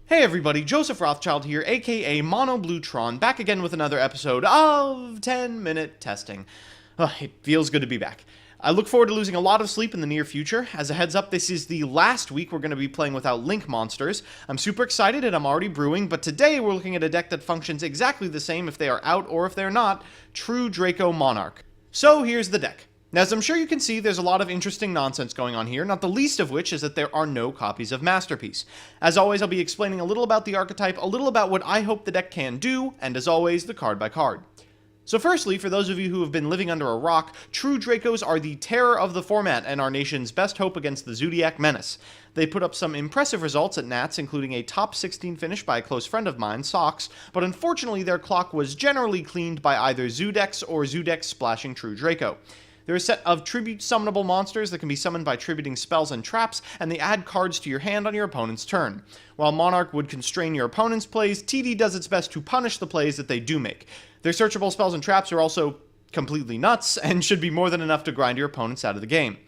Hey everybody, Joseph Rothschild here, aka Mono Bluetron, back again with another episode of 10-minute testing. It feels good to be back. I look forward to losing a lot of sleep in the near future. As a heads up, this is the last week we're going to be playing without Link monsters. I'm super excited and I'm already brewing, but today we're looking at a deck that functions exactly the same if they are out or if they're not, true DRACO Monarch. So here's the deck. Now, as I'm sure you can see, there's a lot of interesting nonsense going on here, not the least of which is that there are no copies of Masterpiece. As always, I'll be explaining a little about the archetype, a little about what I hope the deck can do, and as always, the card by card. So firstly, for those of you who have been living under a rock, true Dracos are the terror of the format and our nation's best hope against the Zodiac Menace. They put up some impressive results at Nats, including a top 16 finish by a close friend of mine, Socks, but unfortunately their clock was generally cleaned by either Zoodex or Zoodex splashing true Draco. They're a set of tribute summonable monsters that can be summoned by tributing spells and traps, and they add cards to your hand on your opponent's turn. While Monarch would constrain your opponent's plays, TD does its best to punish the plays that they do make. Their searchable spells and traps are also completely nuts, and should be more than enough to grind your opponents out of the game.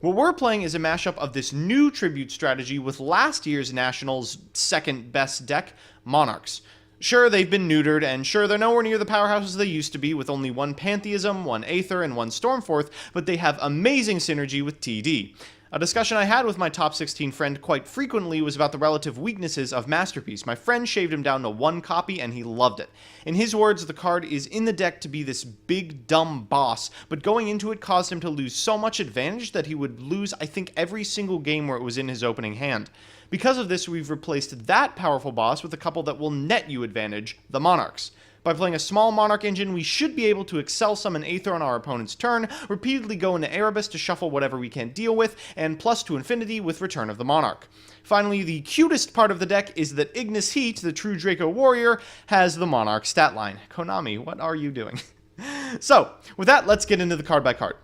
What we're playing is a mashup of this new tribute strategy with last year's Nationals' second best deck, Monarchs. Sure, they've been neutered, and sure, they're nowhere near the powerhouses they used to be, with only one Pantheism, one Ehther, and one Stormforth, but they have amazing synergy with TD. A discussion I had with my top 16 friend quite frequently was about the relative weaknesses of Masterpiece. My friend shaved him down to one copy, and he loved it. In his words, the card is in the deck to be this big, dumb boss, but going into it caused him to lose so much advantage that he would lose, I think, every single game where it was in his opening hand. Because of this, we've replaced that powerful boss with a couple that will net you advantage, the Monarchs. By playing a small Monarch engine, we should be able to Excel summon Aether on our opponent's turn, repeatedly go into Erebus to shuffle whatever we can't deal with, and plus to infinity with Return of the Monarch. Finally, the cutest part of the deck is that Ignus Heat, the true Draco warrior, has the Monarch stat line. Konami, what are you doing? So, with that, let's get into the card by card.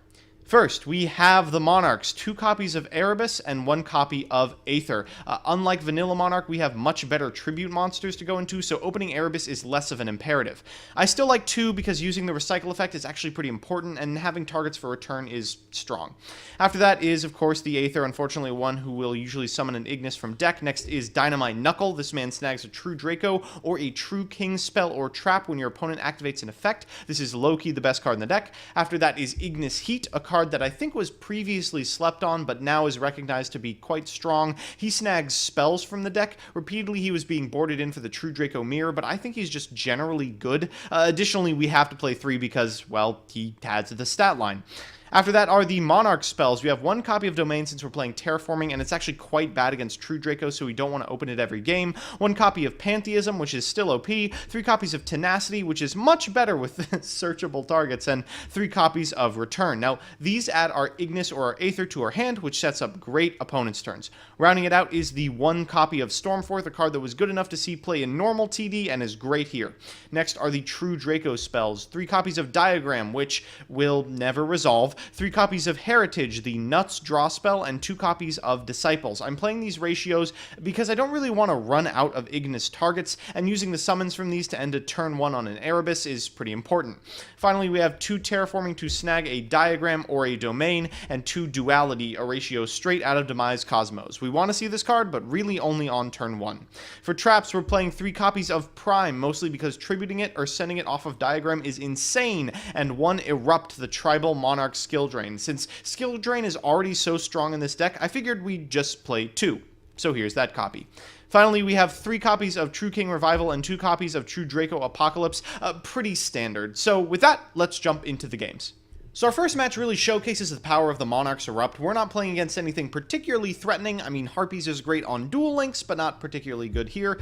First, we have the Monarchs, 2 copies of Erebus and 1 copy of Aether. Unlike Vanilla Monarch, we have much better tribute monsters to go into, so opening Erebus is less of an imperative. I still like 2 because using the recycle effect is actually pretty important, and having targets for return is strong. After that is, of course, the Aether, unfortunately one who will usually summon an Ignus from deck. Next is Dynamite Knuckle. This man snags a true Draco or a true King spell or trap when your opponent activates an effect. This is low-key the best card in the deck. After that is Ignus Heat, a card that I think was previously slept on, but now is recognized to be quite strong. He snags spells from the deck. Repeatedly, he was being boarded in for the True Draco Mirror, but I think he's just generally good. Additionally, we have to play 3 because, well, he adds to the stat line. After that are the Monarch spells. We have 1 copy of Domain since we're playing Terraforming, and it's actually quite bad against True Draco, so we don't want to open it every game. 1 copy of Pantheism, which is still OP. 3 copies of Tenacity, which is much better with searchable targets, and 3 copies of Return. Now, these add our Ignus or our Aether to our hand, which sets up great opponent's turns. Rounding it out is the 1 copy of Stormforth, a card that was good enough to see play in normal TD and is great here. Next are the True Draco spells. 3 copies of Diagram, which will never resolve. 3 copies of Heritage, the Nuts draw spell, and 2 copies of Disciples. I'm playing these ratios because I don't really want to run out of Ignus targets, and using the summons from these to end a turn 1 on an Erebus is pretty important. Finally, we have 2 Terraforming to snag a Diagram or a Domain, and 2 Duality, a ratio straight out of Demise Cosmos. We want to see this card, but really only on turn 1. For traps, we're playing 3 copies of Prime, mostly because tributing it or sending it off of Diagram is insane, and 1 Erupt, the Tribal Monarch skill drain. Since skill drain is already so strong in this deck, I figured we'd just play 2. So here's that copy. Finally, we have 3 copies of True King Revival and 2 copies of True Draco Apocalypse. Pretty standard. So with that, let's jump into the games. So our first match really showcases the power of the Monarchs Erupt. We're not playing against anything particularly threatening. I mean, Harpies is great on Duel Links, but not particularly good here.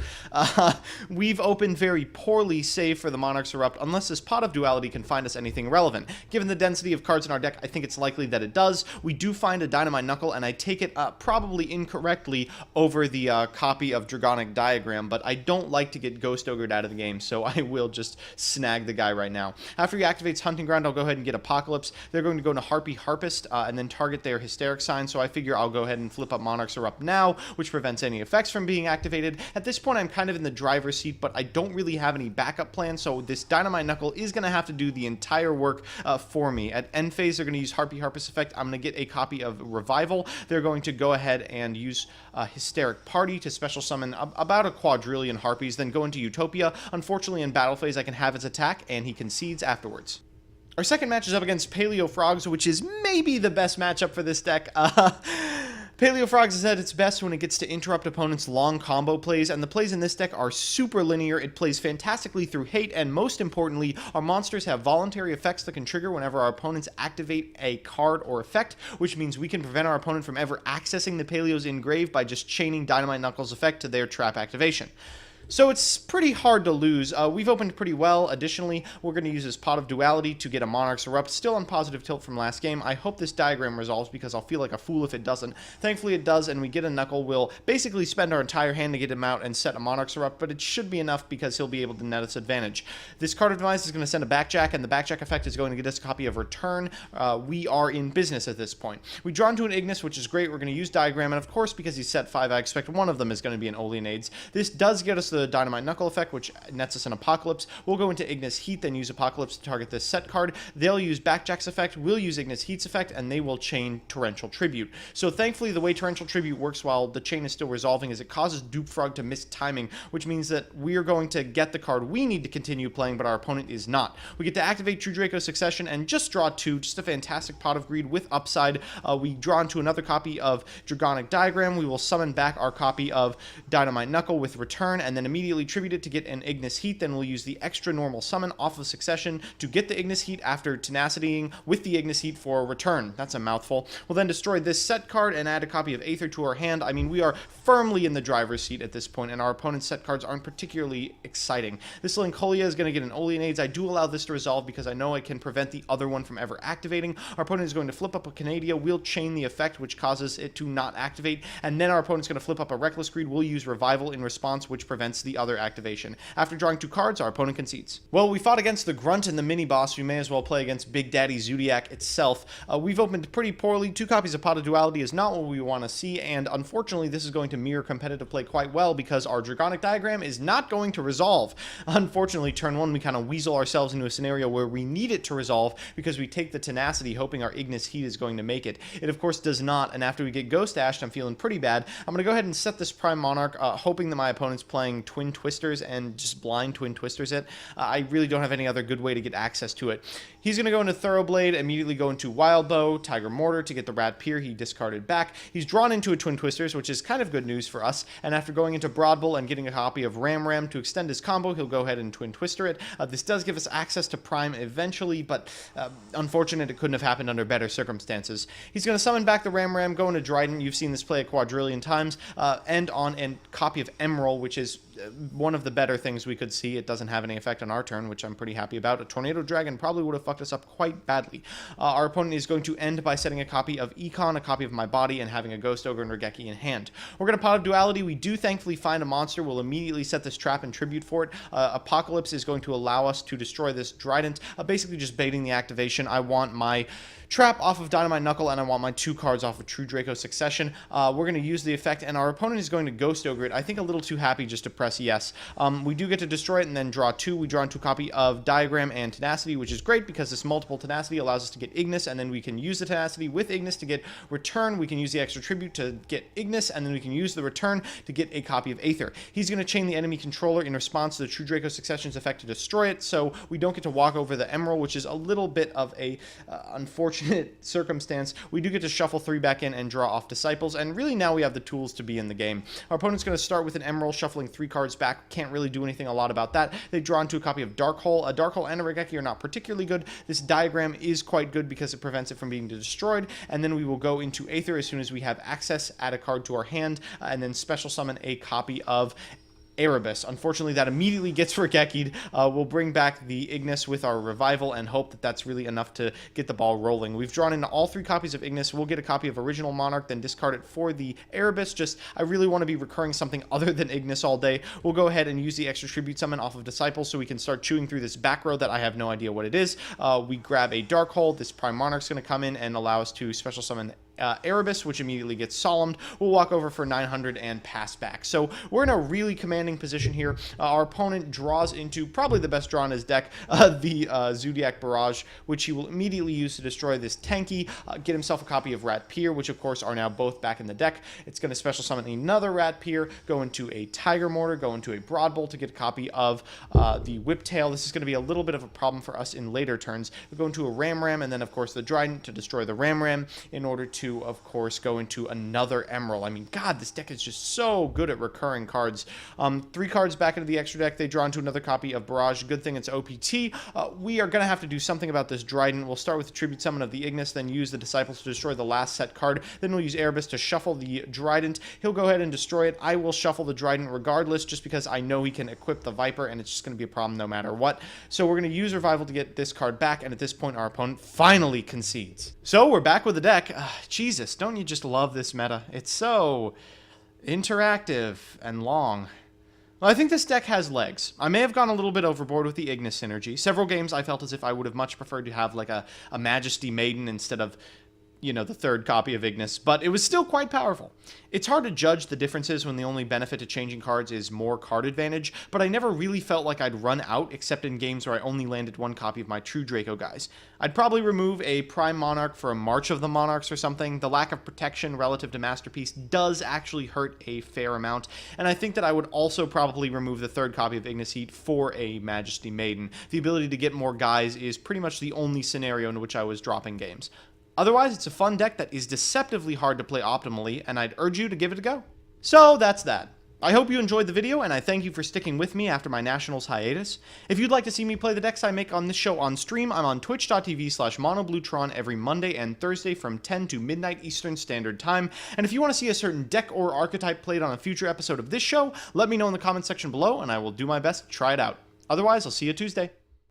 We've opened very poorly, save for the Monarchs Erupt, unless this Pot of Duality can find us anything relevant. Given the density of cards in our deck, I think it's likely that it does. We do find a Dynamite Knuckle, and I take it probably incorrectly over the copy of Dragonic Diagram, but I don't like to get Ghost Ogred out of the game, so I will just snag the guy right now. After he activates Hunting Ground, I'll go ahead and get Apocalypse. Apocalypse. They're going to go into Harpist and then target their Hysteric sign, so I figure I'll go ahead and flip up Monarch's Erupt now, which prevents any effects from being activated. At this point, I'm kind of in the driver's seat, but I don't really have any backup plan, so this Dynamite Knuckle is going to have to do the entire work for me. At end phase, they're going to use Harpist effect. I'm going to get a copy of Revival. They're going to go ahead and use Hysteric Party to special summon about a quadrillion Harpies, then go into Utopia. Unfortunately, in battle phase, I can have his attack, and he concedes afterwards. Our second match is up against Paleo Frogs, which is maybe the best matchup for this deck. Paleo Frogs is at its best when it gets to interrupt opponents' long combo plays, and the plays in this deck are super linear. It plays fantastically through hate, and most importantly, our monsters have voluntary effects that can trigger whenever our opponents activate a card or effect, which means we can prevent our opponent from ever accessing the Paleo's engrave by just chaining Dynamite Knuckles' effect to their trap activation. So it's pretty hard to lose. We've opened pretty well. Additionally, we're going to use this Pot of Duality to get a Monarch's Erupt, still on positive tilt from last game. I hope this diagram resolves because I'll feel like a fool if it doesn't. Thankfully it does, and we get a Knuckle. We'll basically spend our entire hand to get him out and set a Monarch's Erupt, but it should be enough because he'll be able to net us advantage. This card of demise is going to send a Backjack, and the Backjack effect is going to get us a copy of Return. We are in business at this point. We draw into an Ignus, which is great. We're going to use Diagram, and of course, because he's set 5, I expect one of them is going to be an Oleanades. This does get us the Dynamite Knuckle effect, which nets us an Apocalypse. We'll go into Ignus Heat, then use Apocalypse to target this set card. They'll use Backjack's effect, we'll use Ignus Heat's effect, and they will chain Torrential Tribute. So thankfully, the way Torrential Tribute works while the chain is still resolving is it causes Dupe Frog to miss timing, which means that we're going to get the card we need to continue playing, but our opponent is not. We get to activate True Draco Succession and just draw 2, just a fantastic Pot of Greed with upside. We draw into another copy of Dragonic Diagram. We will summon back our copy of Dynamite Knuckle with Return, and then immediately tribute it to get an Ignus Heat. Then we'll use the extra normal summon off of Succession to get the Ignus Heat after tenacitying with the Ignus Heat for a Return. That's a mouthful. We'll then destroy this set card and add a copy of Ehther to our hand. I mean, we are firmly in the driver's seat at this point, and our opponent's set cards aren't particularly exciting. This Lincolnia is going to get an Oleanades. I do allow this to resolve because I know I can prevent the other one from ever activating. Our opponent is going to flip up a Canadia. We'll chain the effect, which causes it to not activate, and then our opponent's going to flip up a Reckless Greed. We'll use Revival in response, which prevents the other activation. After drawing 2 cards, our opponent concedes. Well, we fought against the Grunt and the mini-boss. We may as well play against Big Daddy Zodiac itself. We've opened pretty poorly. 2 copies of Pot of Duality is not what we want to see, and unfortunately, this is going to mirror competitive play quite well because our Dragonic Diagram is not going to resolve. Unfortunately, turn 1, we kind of weasel ourselves into a scenario where we need it to resolve because we take the Tenacity, hoping our Ignus Heat is going to make it. It, of course, does not, and after we get Ghost Ashed, I'm feeling pretty bad. I'm going to go ahead and set this Prime Monarch, hoping that my opponent's playing Twin Twisters and just blind Twin Twisters it. I really don't have any other good way to get access to it. He's going to go into Thoroughblade, immediately go into Wild Bow, Tiger Mortar to get the Rat Pier he discarded back. He's drawn into a Twin Twisters, which is kind of good news for us, and after going into Broadbull and getting a copy of Ram Ram to extend his combo, he'll go ahead and Twin Twister it. This does give us access to Prime eventually, but unfortunate it couldn't have happened under better circumstances. He's going to summon back the Ram Ram, go into Dryden. You've seen this play a quadrillion times, end on a copy of Emerald, which is one of the better things we could see. It doesn't have any effect on our turn, which I'm pretty happy about. A Tornado Dragon probably would have fucked us up quite badly. Our opponent is going to end by setting a copy of Econ, a copy of my body, and having a Ghost Ogre and Regeki in hand. We're going to Pot of Duality. We do thankfully find a monster. We'll immediately set this trap and tribute for it. Apocalypse is going to allow us to destroy this Trident, basically just baiting the activation. I want my trap off of Dynamite Knuckle, and I want my 2 cards off of True Draco Succession. We're going to use the effect, and our opponent is going to Ghost Ogre it. I think a little too happy just to press yes. We do get to destroy it and then draw 2. We draw into a copy of Diagram and Tenacity, which is great because this multiple Tenacity allows us to get Ignus, and then we can use the Tenacity with Ignus to get Return. We can use the extra Tribute to get Ignus, and then we can use the Return to get a copy of Ehther. He's going to chain the enemy controller in response to the True Draco Succession's effect to destroy it, so we don't get to walk over the Emerald, which is a little bit of a unfortunate circumstance. We do get to shuffle 3 back in and draw off Disciples, and really now we have the tools to be in the game. Our opponent's going to start with an Emerald, shuffling 3 cards back. Can't really do anything a lot about that. They draw into a copy of Dark Hole. A Dark Hole and a Regeki are not particularly good. This Diagram is quite good because it prevents it from being destroyed, and then we will go into Ehther as soon as we have access, add a card to our hand, and then special summon a copy of Erebus. Unfortunately, that immediately gets Regeki'd. We'll bring back the Ignus with our revival and hope that that's really enough to get the ball rolling. We've drawn into all 3 copies of Ignus. We'll get a copy of original Monarch, then discard it for the Erebus. Just, I really want to be recurring something other than Ignus all day. We'll go ahead and use the extra tribute summon off of Disciples so we can start chewing through this back row that I have no idea what it is. We grab a Dark Hole. This Prime Monarch's going to come in and allow us to special summon Erebus, which immediately gets solemned. We'll walk over for 900 and pass back. So we're in a really commanding position here. Our opponent draws into probably the best draw in his deck, the Zodiac Barrage, which he will immediately use to destroy this Tanky, get himself a copy of Rat Pier, which of course are now both back in the deck. It's going to special summon another Rat Pier, go into a Tiger Mortar, go into a Broadbolt to get a copy of the Whiptail. This is going to be a little bit of a problem for us in later turns. We'll go into a Ram Ram, and then of course the Trident to destroy the Ram Ram in order to, of course, go into another Emerald. I mean, God, this deck is just so good at recurring cards. 3 cards back into the extra deck. They draw into another copy of Barrage. Good thing it's OPT. We are going to have to do something about this Trident. We'll start with the Tribute Summon of the Ignus, then use the Disciples to destroy the last set card. Then we'll use Erebus to shuffle the Trident. He'll go ahead and destroy it. I will shuffle the Trident regardless, just because I know he can equip the Viper, and it's just going to be a problem no matter what. So we're going to use Revival to get this card back, and at this point, our opponent finally concedes. So we're back with the deck. Jesus, don't you just love this meta? It's so interactive and long. Well, I think this deck has legs. I may have gone a little bit overboard with the Ignus synergy. Several games I felt as if I would have much preferred to have like a Majesty Maiden instead of, you know, the 3rd copy of Ignus, but it was still quite powerful. It's hard to judge the differences when the only benefit to changing cards is more card advantage, but I never really felt like I'd run out except in games where I only landed 1 copy of my true Draco guys. I'd probably remove a Prime Monarch for a March of the Monarchs or something. The lack of protection relative to Masterpiece does actually hurt a fair amount, and I think that I would also probably remove the 3rd copy of Ignis Heat for a Majesty Maiden. The ability to get more guys is pretty much the only scenario in which I was dropping games. Otherwise, it's a fun deck that is deceptively hard to play optimally, and I'd urge you to give it a go. So that's that. I hope you enjoyed the video, and I thank you for sticking with me after my Nationals hiatus. If you'd like to see me play the decks I make on this show on stream, I'm on twitch.tv/monobluetron every Monday and Thursday from 10 to midnight Eastern Standard Time. And if you want to see a certain deck or archetype played on a future episode of this show, let me know in the comments section below, and I will do my best to try it out. Otherwise, I'll see you Tuesday.